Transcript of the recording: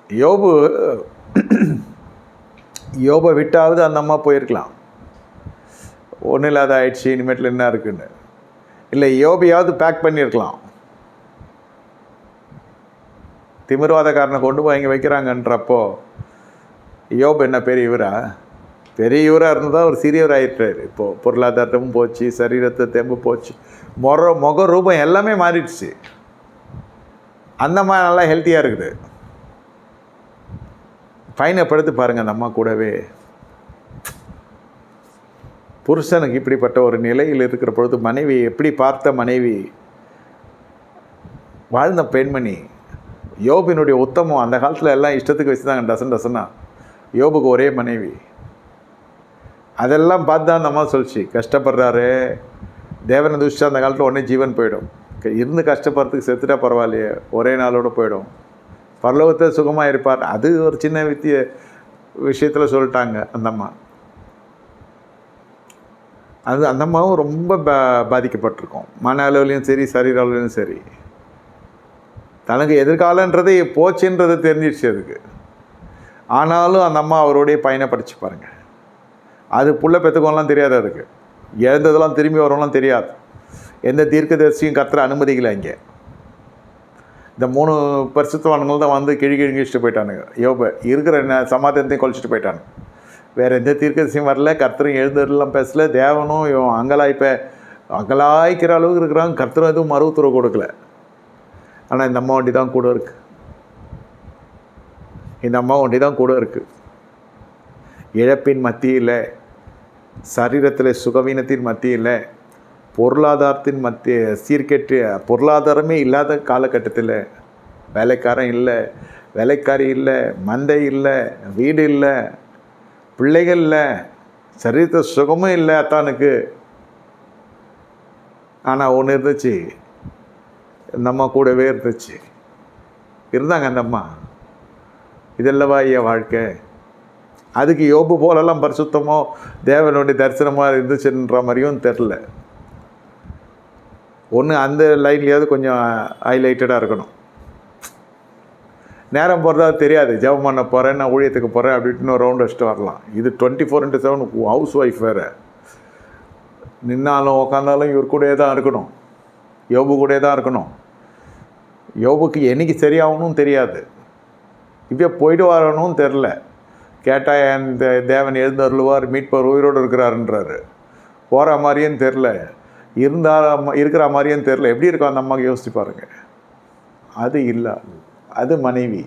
யோபு யோபை விட்டாவது அந்த அம்மா போயிருக்கலாம். ஒன்றும் இல்லாத ஆயிடுச்சு, இனிமேட்டில் என்ன இருக்குன்னு. இல்லை, யோபையாவது பேக் பண்ணியிருக்கலாம். திமிர்வாதக்காரனை கொண்டு போய் இங்கே வைக்கிறாங்கன்றப்போ யோபு என்ன பெரியவரா? பெரியவராக இருந்தால் ஒரு சிறியவர் ஆகிட்டார். இப்போது பொருளாதாரமும் போச்சு, சரீரத்தை தெம்பு போச்சு, முக ரூபம் எல்லாமே மாறிடுச்சு. அந்த அம்மா நல்லா ஹெல்த்தியாக இருக்குது. பயணப்படுத்தி பாருங்கள் அந்த அம்மா கூடவே. புருஷனுக்கு இப்படிப்பட்ட ஒரு நிலையில் இருக்கிற பொழுது மனைவி எப்படி பார்த்த மனைவி, வாழ்ந்த பெண்மணி. யோபினுடைய உத்தமம் அந்த காலத்தில் எல்லாம் இஷ்டத்துக்கு வச்சுதாங்க, டசனா. யோபுக்கு ஒரே மனைவி. அதெல்லாம் பார்த்து தான் அந்த அம்மா சொல்லிச்சு, கஷ்டப்படுறாரு தேவனை துஷ்டா அந்த காலத்தில் உடனே ஜீவன் போயிடும். இருந்து கஷ்டப்படுறதுக்கு செத்துட்டா பரவாயில்லையே, ஒரே நாளோடு போயிடும், பரலோகத்தை சுகமாக இருப்பார். அது ஒரு சின்ன விஷயத்தில் சொல்லிட்டாங்க அந்த அம்மா. அந்த அம்மாவும் ரொம்ப பாதிக்கப்பட்டிருக்கோம், மன அளவுலையும் சரி சரீர அளவுலையும் சரி. தனக்கு எதிர்காலன்றதை போச்சுன்றதை தெரிஞ்சிடுச்சு அதுக்கு. ஆனாலும் அந்த அம்மா அவரோடைய பயணப்படுத்தி பாருங்கள். அது புள்ள பெற்றுக்கோலாம் தெரியாது, அதுக்கு இழந்ததெல்லாம் திரும்பி வரலாம் தெரியாது. எந்த தீர்க்கதரிசியும் கர்த்தரை அனுமதிக்கலை. இங்கே இந்த 3 பரிசுத்தவான்கள் தான் வந்து கிழிச்சிட்டு போயிட்டானுங்க. யோபை இருக்கிற சமாதானத்தையும் கொலைச்சிட்டு போயிட்டானு. வேறு எந்த தீர்க்கதரிசியும் வரல, கர்த்தரும் எழுந்தெல்லாம் பேசலை, தேவனும் அங்கலாய்க்கிற அளவுக்கு இருக்கிறாங்க. கர்த்தரும் எதுவும் மறுத்துறவு கொடுக்கல. ஆனால் இந்த அம்மா ஒண்டி தான் கூட இருக்குது. இந்த அம்மா ஒண்டி தான் கூட இருக்குது. இழப்பின் மத்தியில், சரீரத்தில் சுகவீனத்தின் மத்தியில், பொருளாதாரத்தின் மத்திய சீர்கெட்டு, பொருளாதாரமே இல்லாத காலகட்டத்தில், வேலைக்காரன் இல்லை, வேலைக்காரி இல்லை, மந்தை இல்லை, வீடு இல்லை, பிள்ளைகள் இல்லை, சரீரத்தை சுகமும் இல்லை அத்தானுக்கு. ஆனால் ஒன்று இருந்துச்சு, இந்த அம்மா கூடவே இருந்துச்சு, இருந்தாங்க அந்த அம்மா. இதெல்லவா ஐயா வாழ்க்கை? அதுக்கு யோபு போலெல்லாம் பரிசுத்தமோ தேவனுடைய தரிசனமாக இருந்துச்சுன்ற மாதிரியும் தெரில. ஒன்று அந்த லைன்லேயாவது கொஞ்சம் ஹைலைட்டடாக இருக்கணும். நேரம் போகிறதா தெரியாது, ஜெபம் பண்ண போகிறேன், நான் ஊழியத்துக்கு போகிறேன் அப்படின்ட்டு ரவுண்ட் வச்சுட்டு வரலாம். இது 24/7 ஹவுஸ் ஒய்ஃப் வேறு. நின்னாலும் உக்காந்தாலும் இவர் கூடயே தான் இருக்கணும், யோபு கூடயே தான் இருக்கணும். யோபுக்கு என்னைக்கு சரியாகணும் தெரியாது, இப்போ போயிட்டு வரணும்னு தெரில. கேட்டால் இந்த தேவன் எழுந்தருளுவார், மீட்பவர் உயிரோடு இருக்கிறாருன்றாரு. போகிற மாதிரியும் தெரில, இருக்கிற மாதிரியும் தெரில. எப்படி இருக்கும் அந்த அம்மாவுக்கு யோசிச்சு பாருங்கள். அது இல்லை, அது மனைவி.